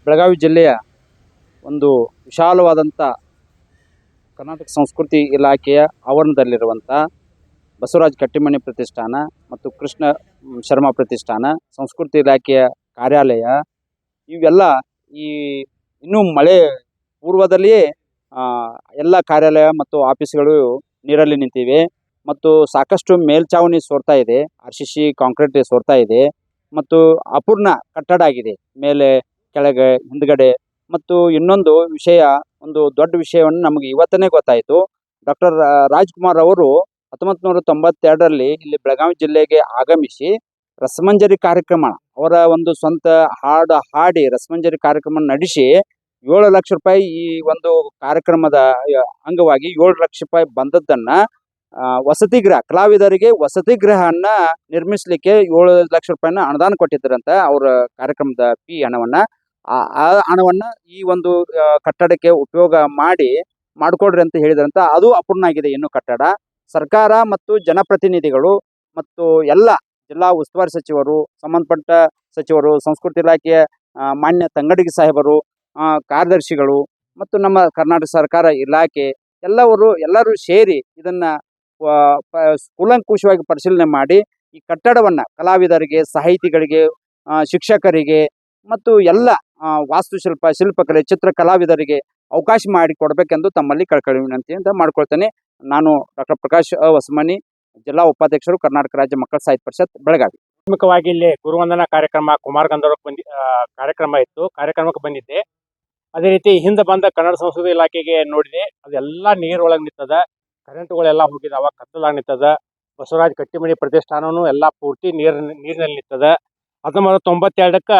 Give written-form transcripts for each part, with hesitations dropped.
ಬೆಳಗಾವಿ ಜಿಲ್ಲೆಯ ಒಂದು ವಿಶಾಲವಾದಂಥ ಕರ್ನಾಟಕ ಸಂಸ್ಕೃತಿ ಇಲಾಖೆಯ ಆವರಣದಲ್ಲಿರುವಂಥ ಬಸವರಾಜ ಕಟ್ಟಿಮನಿ ಪ್ರತಿಷ್ಠಾನ ಮತ್ತು ಕೃಷ್ಣ ಶರ್ಮಾ ಪ್ರತಿಷ್ಠಾನ, ಸಂಸ್ಕೃತಿ ಇಲಾಖೆಯ ಕಾರ್ಯಾಲಯ ಇವೆಲ್ಲ ಈ ಇನ್ನೂ ಮಳೆ ಪೂರ್ವದಲ್ಲಿಯೇ ಎಲ್ಲ ಕಾರ್ಯಾಲಯ ಮತ್ತು ಆಫೀಸ್ಗಳು ನೀರಲ್ಲಿ ನಿಂತಿವೆ ಮತ್ತು ಸಾಕಷ್ಟು ಮೇಲ್ಛಾವಣಿ ಸೋರ್ತಾ ಇದೆ, RCC ಕಾಂಕ್ರೀಟ್ ಸೋರ್ತಾ ಇದೆ ಮತ್ತು ಅಪೂರ್ಣ ಕಟ್ಟಡ ಆಗಿದೆ ಮೇಲೆ ಕೆಳಗೆ ಹಿಂದ್ಗಡೆ. ಮತ್ತು ಇನ್ನೊಂದು ವಿಷಯ, ಒಂದು ದೊಡ್ಡ ವಿಷಯವನ್ನು ನಮಗೆ ಇವತ್ತನೇ ಗೊತ್ತಾಯಿತು. ಡಾಕ್ಟರ್ ರಾಜ್ಕುಮಾರ್ ಅವರು 1992ರಲ್ಲಿ ಇಲ್ಲಿ ಬೆಳಗಾವಿ ಜಿಲ್ಲೆಗೆ ಆಗಮಿಸಿ ರಸಮಂಜರಿ ಕಾರ್ಯಕ್ರಮ, ಅವರ ಒಂದು ಸ್ವಂತ ಹಾಡು ಹಾಡಿ ರಸಮಂಜರಿ ಕಾರ್ಯಕ್ರಮ ನಡೆಸಿ 7 ಲಕ್ಷ ರೂಪಾಯಿ ಈ ಒಂದು ಕಾರ್ಯಕ್ರಮದ ಅಂಗವಾಗಿ 7 ಲಕ್ಷ ರೂಪಾಯಿ ಬಂದದ್ದನ್ನ ವಸತಿ ಗೃಹ, ಕಲಾವಿದರಿಗೆ ವಸತಿ ಗೃಹನ್ನ ನಿರ್ಮಿಸಲಿಕ್ಕೆ 7 ಲಕ್ಷ ರೂಪಾಯಿನ ಅನುದಾನ ಕೊಟ್ಟಿದ್ದರಂತ. ಅವರ ಕಾರ್ಯಕ್ರಮದ ಹಣವನ್ನ, ಆ ಹಣವನ್ನ ಈ ಒಂದು ಕಟ್ಟಡಕ್ಕೆ ಉಪಯೋಗ ಮಾಡಿಕೊಡ್ರಿ ಅಂತ ಹೇಳಿದ್ರಂತ. ಅದು ಅಪೂರ್ಣ ಆಗಿದೆ ಇನ್ನು ಕಟ್ಟಡ. ಸರ್ಕಾರ ಮತ್ತು ಜನಪ್ರತಿನಿಧಿಗಳು ಮತ್ತು ಎಲ್ಲ ಜಿಲ್ಲಾ ಉಸ್ತುವಾರಿ ಸಚಿವರು, ಸಂಬಂಧಪಟ್ಟ ಸಚಿವರು, ಸಂಸ್ಕೃತಿ ಇಲಾಖೆಯ ಮಾನ್ಯ ತಂಗಡಗಿ ಸಾಹೇಬರು, ಕಾರ್ಯದರ್ಶಿಗಳು ಮತ್ತು ನಮ್ಮ ಕರ್ನಾಟಕ ಸರ್ಕಾರ ಇಲಾಖೆ ಎಲ್ಲರೂ ಸೇರಿ ಇದನ್ನ ಕೂಲಂಕುಷವಾಗಿ ಪರಿಶೀಲನೆ ಮಾಡಿ ಈ ಕಟ್ಟಡವನ್ನ ಕಲಾವಿದರಿಗೆ, ಸಾಹಿತಿಗಳಿಗೆ, ಶಿಕ್ಷಕರಿಗೆ ಮತ್ತು ಎಲ್ಲ ವಾಸ್ತುಶಿಲ್ಪ, ಶಿಲ್ಪಕಲೆ, ಚಿತ್ರ ಕಲಾವಿದರಿಗೆ ಅವಕಾಶ ಮಾಡಿಕೊಡ್ಬೇಕೆಂದು ತಮ್ಮಲ್ಲಿ ಕಳಕಳಿ ವಿನಂತಿ ಅಂತ ಮಾಡ್ಕೊಳ್ತೇನೆ. ನಾನು ಡಾಕ್ಟರ್ ಪ್ರಕಾಶ್ ಹೊಸಮನಿ, ಜಿಲ್ಲಾ ಉಪಾಧ್ಯಕ್ಷರು, ಕರ್ನಾಟಕ ರಾಜ್ಯ ಮಕ್ಕಳ ಸಾಹಿತ್ಯ ಪರಿಷತ್, ಬೆಳಗಾವಿ. ಪ್ರಾಥಮಿಕವಾಗಿ ಇಲ್ಲಿ ಗುರುವಂದನಾ ಕಾರ್ಯಕ್ರಮ ಕುಮಾರ ಗಂಧರ್ವಕ್ಕೆ ಕಾರ್ಯಕ್ರಮ ಇತ್ತು, ಕಾರ್ಯಕ್ರಮಕ್ಕೆ ಬಂದಿದ್ದೆ. ಅದೇ ರೀತಿ ಹಿಂದೆ ಬಂದ ಕನ್ನಡ ಸಂಸ್ಕೃತಿ ಇಲಾಖೆಗೆ ನೋಡಿದೆ, ಅದೆಲ್ಲ ನೀರೊಳಗೆ ನಿಂತದ, ಕರೆಂಟ್ಗಳೆಲ್ಲ ಹೋಗಿದಾವ, ಕತ್ತಲಾಗಿ ನಿಂತದ. ಬಸವರಾಜ ಕಟ್ಟಿಮನಿ ಪ್ರತಿಷ್ಠಾನೂ ಎಲ್ಲ ಪೂರ್ತಿ ನೀರಿನಲ್ಲಿ ನಿಂತದ. 1992ಕ್ಕೆ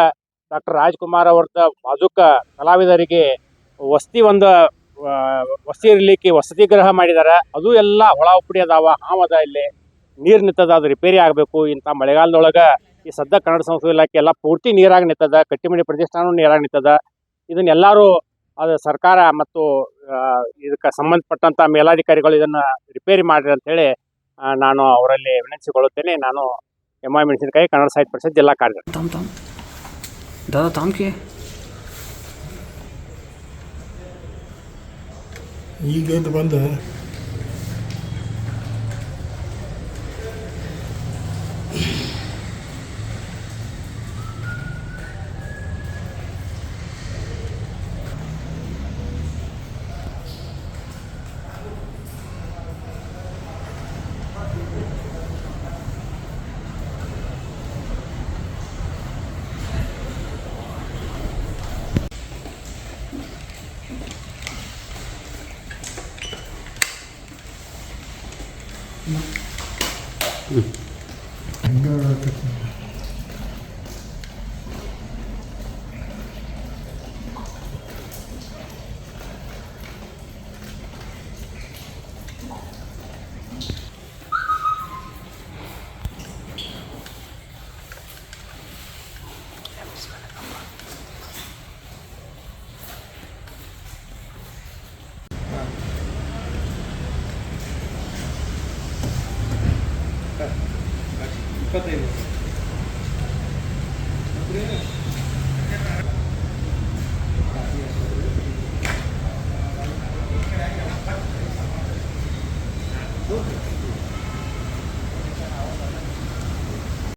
ಡಾಕ್ಟರ್ ರಾಜ್ಕುಮಾರ್ ಅವ್ರದ ಬಾಜುಕ ಕಲಾವಿದರಿಗೆ ವಸತಿ ಇರಲಿಕ್ಕೆ ವಸತಿ ಗೃಹ ಮಾಡಿದಾರೆ. ಅದು ಎಲ್ಲ ಹೊಳ ಉಪ್ಪಡಿ ಅದಾವ, ಹಾವದ, ಇಲ್ಲಿ ನೀರು ನಿಂತದ, ಅದು ರಿಪೇರಿ ಆಗಬೇಕು. ಇಂಥ ಮಳೆಗಾಲದೊಳಗೆ ಈ ಸದ್ಯ ಕನ್ನಡ ಸಂಸ್ಕೃತಿ ಇಲಾಖೆ ಎಲ್ಲ ಪೂರ್ತಿ ನೀರಾಗಿ ನಿಂತದ, ಕಟ್ಟಿಮನಿ ಪ್ರತಿಷ್ಠಾನೂ ನೀರಾಗಿ ನಿಂತದ. ಇದನ್ನೆಲ್ಲರೂ ಅದು ಸರ್ಕಾರ ಮತ್ತು ಇದಕ್ಕೆ ಸಂಬಂಧಪಟ್ಟಂಥ ಮೇಲಾಧಿಕಾರಿಗಳು ಇದನ್ನು ರಿಪೇರಿ ಮಾಡಿರಿ ಅಂತೇಳಿ ನಾನು ಅವರಲ್ಲಿ ವಿನಂತಿಸಿಕೊಳ್ಳುತ್ತೇನೆ. ನಾನು MI ಮೆಣಸಿನಕಾಯಿ, ಕನ್ನಡ ಸಾಹಿತ್ಯ ಪರಿಷತ್ ಜಿಲ್ಲಾ ಕಾರ್ಯದರ್ಶಿ. दादा थांब के ಈಗ ಬಂದ ಇಪ್ಪತ್ತೈದು